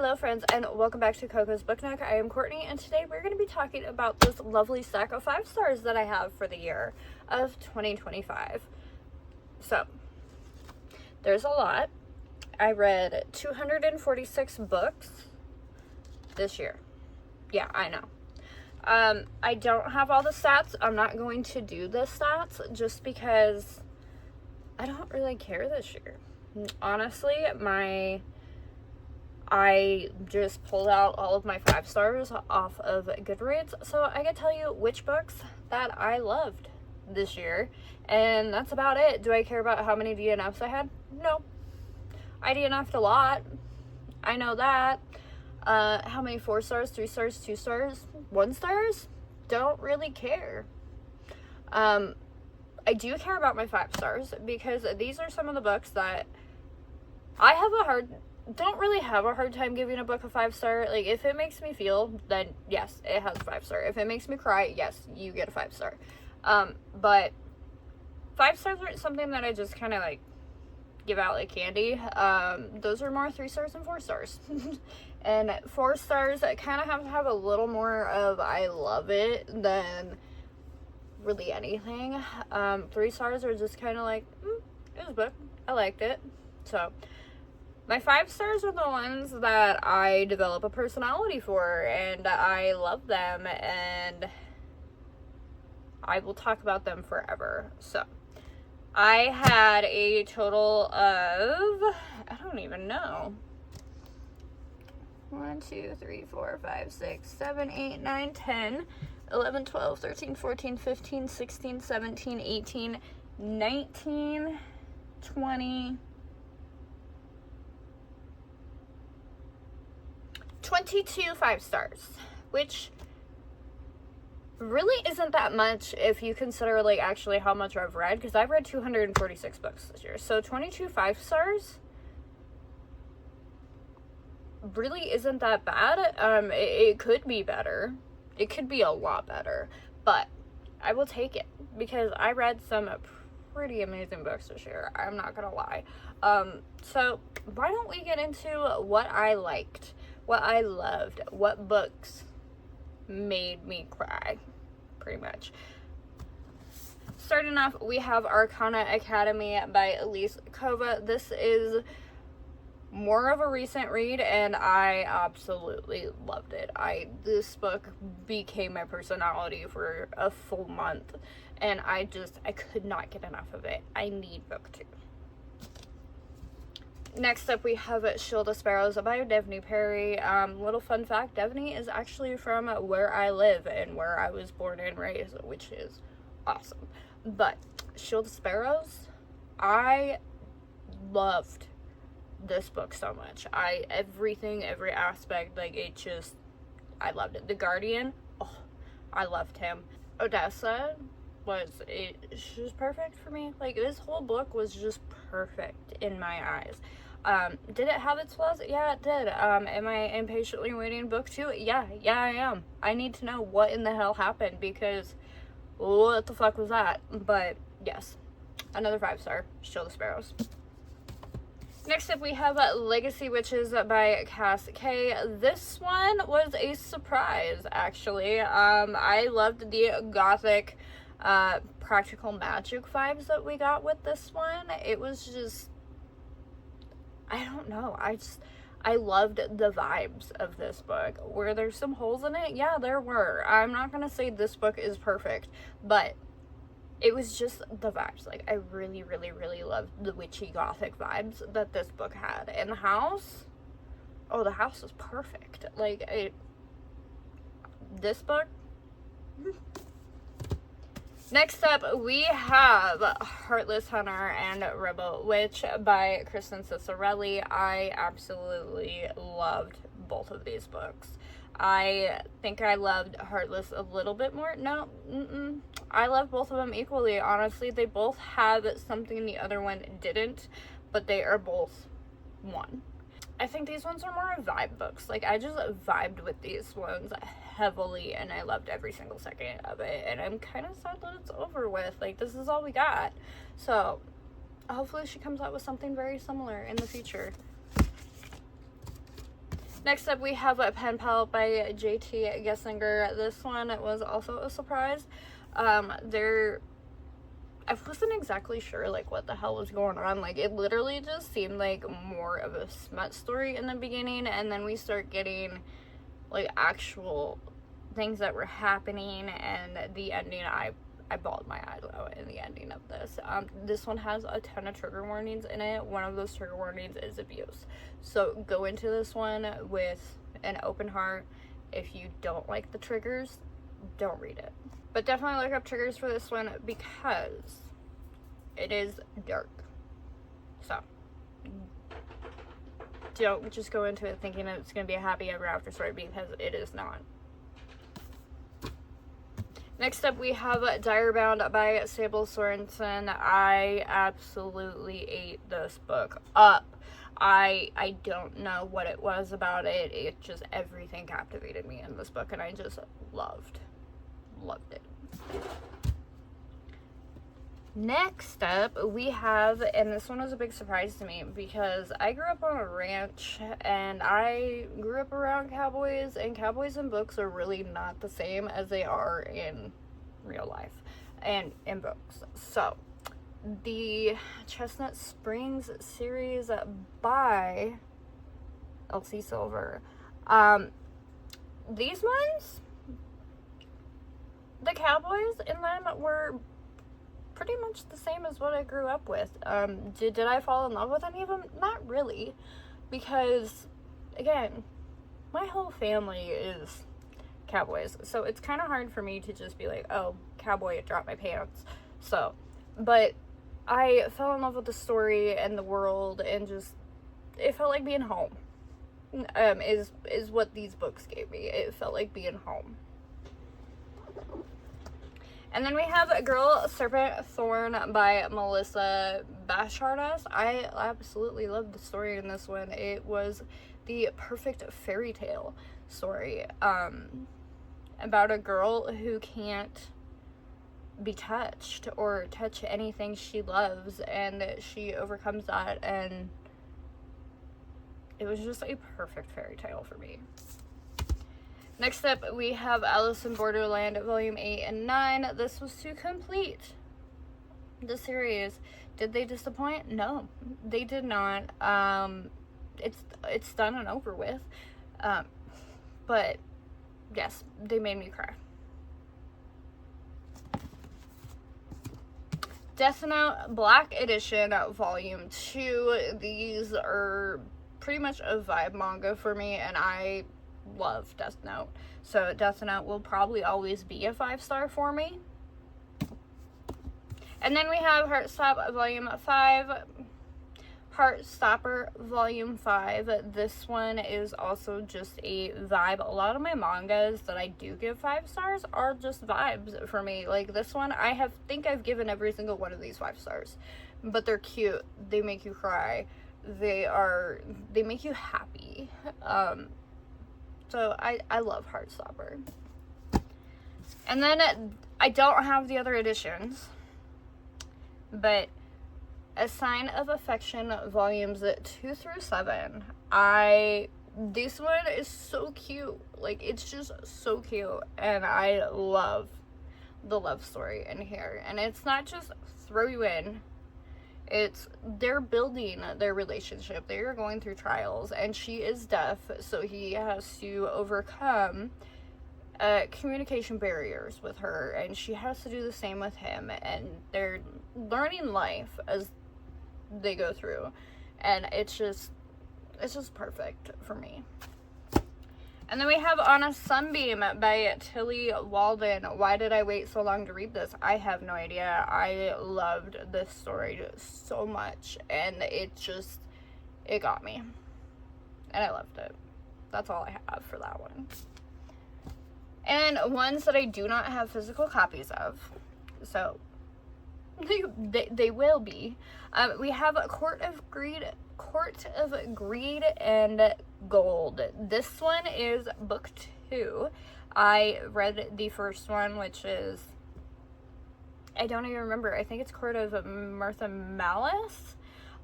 Hello friends, and welcome back to Coco's Book Nook. I am Courtney, and today we're going to be talking about this lovely stack of 5 stars that I have for the year of 2025. So, there's a lot. I read 246 books this year. Yeah, I know. I don't have all the stats. I'm not going to do the stats just because I don't really care this year. Honestly, I just pulled out all of my 5 stars off of Goodreads, so I can tell you which books that I loved this year, and that's about it. Do I care about how many DNFs I had? No. I DNF'd a lot. I know that. How many 4 stars, 3 stars, 2 stars, 1 stars? Don't really care. I do care about my 5 stars because these are some of the books that I don't really have a hard time giving a book a 5 star. Like, if it makes me feel, then yes, it has a 5 star. If it makes me cry, yes, you get a 5 star. But 5 stars aren't something that I just kind of like give out like candy. Those are more 3 stars and 4 stars. And 4 stars kind of have a little more of I love it than really anything. 3 stars are just kind of like, it was a book. I liked it. So my 5 stars are the ones that I develop a personality for, and I love them, and I will talk about them forever. So, I had a total of, I don't even know, 1, 2, 3, 4, 5, 6, 7, 8, 9, 10, 11, 12, 13, 14, 15, 16, 17, 18, 19, 20, 22 5 stars, which really isn't that much if you consider like actually how much I've read, because I've read 246 books this year. So 22 5 stars really isn't that bad. It could be better. It could be a lot better, but I will take it because I read some pretty amazing books this year. I'm not gonna lie. So why don't we get into what I liked, what I loved, what books made me cry, pretty much. Starting off, we have Arcana Academy by Elise Kova. This is more of a recent read, and I absolutely loved it. This book became my personality for a full month, and I could not get enough of it. I need book 2. Next up, we have Shield of Sparrows by Devney Perry. Little fun fact, Devney is actually from where I live and where I was born and raised, which is awesome. But Shield of Sparrows, I loved this book so much. Every aspect, like, I loved it. The Guardian, I loved him. Odessa she was perfect for me. Like, this whole book was just perfect in my eyes. Did it have its flaws? Yeah, it did. Am I impatiently waiting book 2? Yeah, I am. I need to know what in the hell happened, because what the fuck was that? But yes, another 5 star, Shield of Sparrows. Next up, we have Legacy Witches by Cass K. This one was a surprise, actually. I loved the gothic, practical magic vibes that we got with this one. It was just, I don't know, I loved the vibes of this book. Were there some holes in it? Yeah, there were. I'm not gonna say this book is perfect, but it was just the vibes. Like, I really, really, really loved the witchy gothic vibes that this book had. And the house was perfect. Like, this book. Next up, we have Heartless Hunter and Rebel Witch by Kristen Ciccarelli. I absolutely loved both of these books. I think I loved Heartless a little bit more. No, I love both of them equally. Honestly, they both have something the other one didn't, but they are both one. I think these ones are more vibe books. Like, I just vibed with these ones heavily, and I loved every single second of it. And I'm kind of sad that it's over with. Like, this is all we got. So, hopefully she comes out with something very similar in the future. Next up, we have a Pen Pal by J.T. Gessinger. This one was also a surprise. I wasn't exactly sure, like, what the hell was going on. Like, it literally just seemed like more of a smut story in the beginning, and then we start getting, like, actual things that were happening, and the ending, I bawled my eyes out in the ending of this. This one has a ton of trigger warnings in it. One of those trigger warnings is abuse. So go into this one with an open heart. If you don't like the triggers, don't read it. But definitely look up triggers for this one because it is dark. So don't just go into it thinking that it's going to be a happy ever after story, because it is not. Next up, we have Direbound by Sable Sorensen. I absolutely ate this book up. I don't know what it was about it. It just, everything captivated me in this book, and I just loved it. Next up, we have, and this one was a big surprise to me because I grew up on a ranch and I grew up around cowboys, and cowboys in books are really not the same as they are in real life and in books. So, the Chestnut Springs series by Elsie Silver. These ones, the cowboys in them were pretty much the same as what I grew up with. Did I fall in love with any of them? Not really, because again, my whole family is cowboys, so it's kind of hard for me to just be like, oh, cowboy, drop my pants. So, but I fell in love with the story and the world, and just, it felt like being home. Is what these books gave me. It felt like being home. And then we have Girl, Serpent, Thorn by Melissa Bashardas. I absolutely loved the story in this one. It was the perfect fairy tale story about a girl who can't be touched or touch anything she loves, and she overcomes that, and it was just a perfect fairy tale for me. Next up, we have Alice in Borderland, Volume 8 and 9. This was to complete the series. Did they disappoint? No, they did not. It's done and over with. But, yes, they made me cry. Death Note Black Edition, Volume 2. These are pretty much a vibe manga for me, and I love Death Note. So Death Note will probably always be a 5-star for me. And then we have Heartstop Volume 5. Heartstopper Volume 5. This one is also just a vibe. A lot of my mangas that I do give 5 stars are just vibes for me. Like this one, I think I've given every single one of these 5 stars. But they're cute. They make you cry. They make you happy. So I love Heartstopper. And then I don't have the other editions, but A Sign of Affection Volumes 2 through 7. This one is so cute. Like, it's just so cute, and I love the love story in here. And it's not just throw you in. They're building their relationship. They are going through trials, and she is deaf, so he has to overcome communication barriers with her, and she has to do the same with him, and they're learning life as they go through, and it's just perfect for me. And then we have On a Sunbeam by Tilly Walden. Why did I wait so long to read this? I have no idea. I loved this story so much, and it got me. And I loved it. That's all I have for that one. And ones that I do not have physical copies of, so they will be. We have Court of Greed and Gold. This one is book 2. I read the first one, which is, I don't even remember. I think it's Court of Mirtha Malice.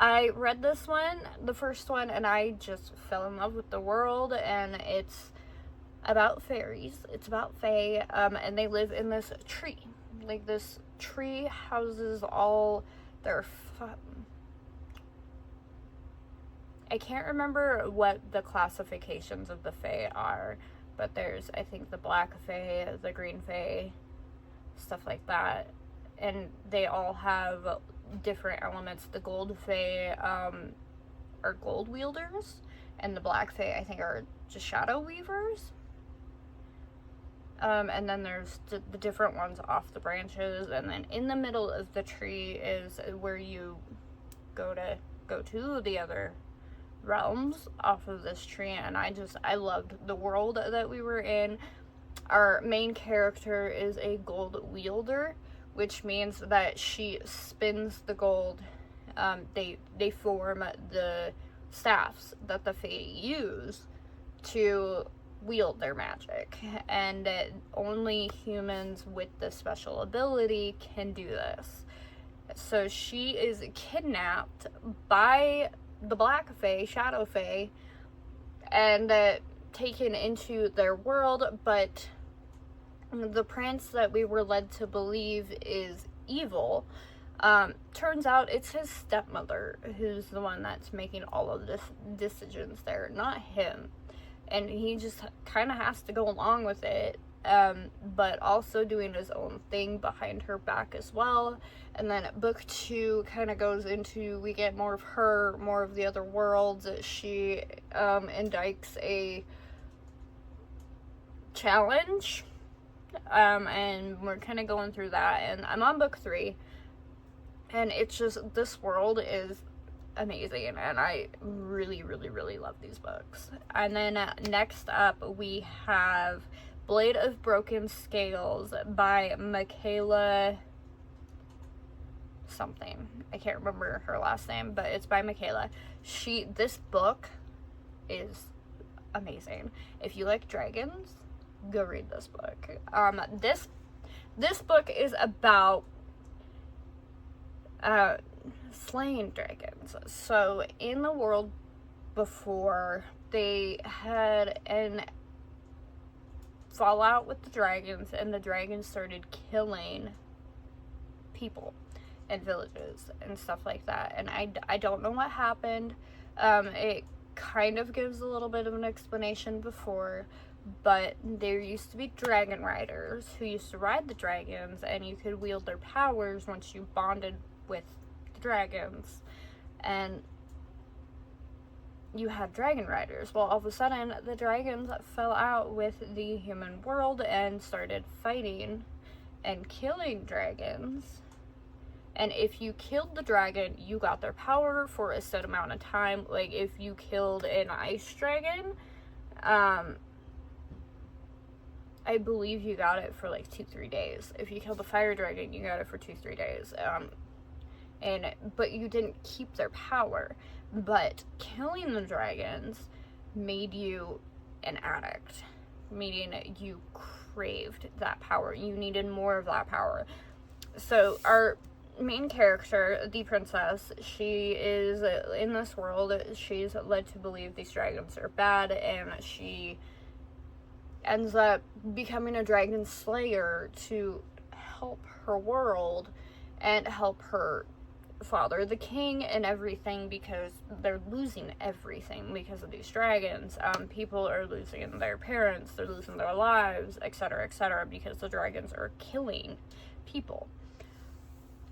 I read this one, the first one, and I just fell in love with the world, and it's about fairies. It's about fae, and they live in this tree. Like, this tree houses all their I can't remember what the classifications of the fae are, but there's, I think, the black fae, the green fae, stuff like that, and they all have different elements. The gold fae are gold wielders, and the black fae, I think, are just shadow weavers. And then there's the different ones off the branches, and then in the middle of the tree is where you go to the other realms off of this tree. And I loved the world that we were in. Our main character is a gold wielder, which means that she spins the gold. They form the staffs that the fae use to wield their magic, and only humans with this special ability can do this. So she is kidnapped by the black fae, shadow fae, and taken into their world, but the prince that we were led to believe is evil, turns out it's his stepmother who's the one that's making all of this decisions there, not him. And he just kind of has to go along with it, but also doing his own thing behind her back as well. And then book 2 kind of goes into, we get more of her, more of the other worlds. She indicts a challenge, and we're kind of going through that. And I'm on book 3, and it's just, this world is amazing, and I really, really, really love these books. And then next up we have Blade of Broken Scales by Michaela something. I can't remember her last name, but it's by Michaela. This book is amazing. If you like dragons, go read this book. This book is about slaying dragons. So in the world before, they had an fallout with the dragons, and the dragons started killing people and villages and stuff like that. And I don't know what happened. It kind of gives a little bit of an explanation before, but there used to be dragon riders who used to ride the dragons, and you could wield their powers once you bonded with the dragons, and you had dragon riders. Well, all of a sudden the dragons fell out with the human world and started fighting and killing dragons. And if you killed the dragon, you got their power for a set amount of time. Like, if you killed an ice dragon, I believe you got it for like 2-3 days. If you killed a fire dragon, you got it for 2-3 days. But you didn't keep their power. But killing the dragons made you an addict, meaning you craved that power. You needed more of that power. So our main character, the princess, she is in this world. She's led to believe these dragons are bad, and she ends up becoming a dragon slayer to help her world and help her father, the king, and everything, because they're losing everything because of these dragons. People are losing their parents, they're losing their lives, etc., because the dragons are killing people.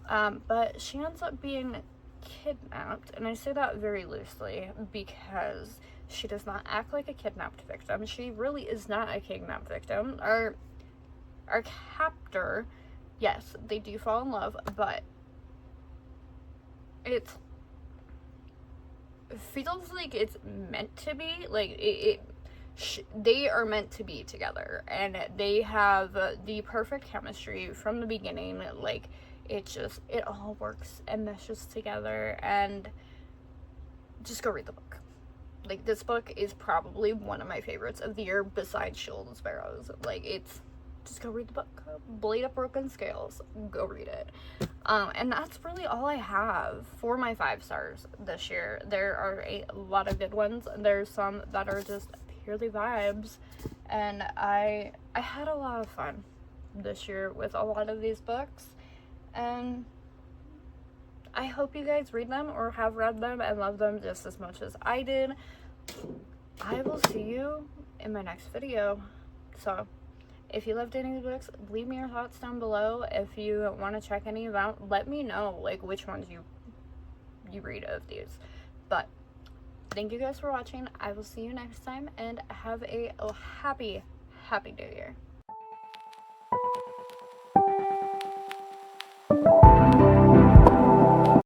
But she ends up being kidnapped, and I say that very loosely because she does not act like a kidnapped victim. She really is not a kidnapped victim. Our captor, yes, they do fall in love, but it feels like it's meant to be. Like, they are meant to be together, and they have the perfect chemistry from the beginning. Like, it all works and meshes together. And just go read the book. Like, this book is probably one of my favorites of the year besides Shield and Sparrows. Like, just go read the book. Blade of Broken Scales, go read it. And that's really all I have for my 5 stars this year. There are a lot of good ones. There's some that are just purely vibes, and I had a lot of fun this year with a lot of these books, and I hope you guys read them or have read them and love them just as much as I did. I will see you in my next video. So if you loved any of the books, leave me your thoughts down below. If you want to check any of out, let me know like which ones you read of these. But thank you guys for watching. I will see you next time, and have a happy new year.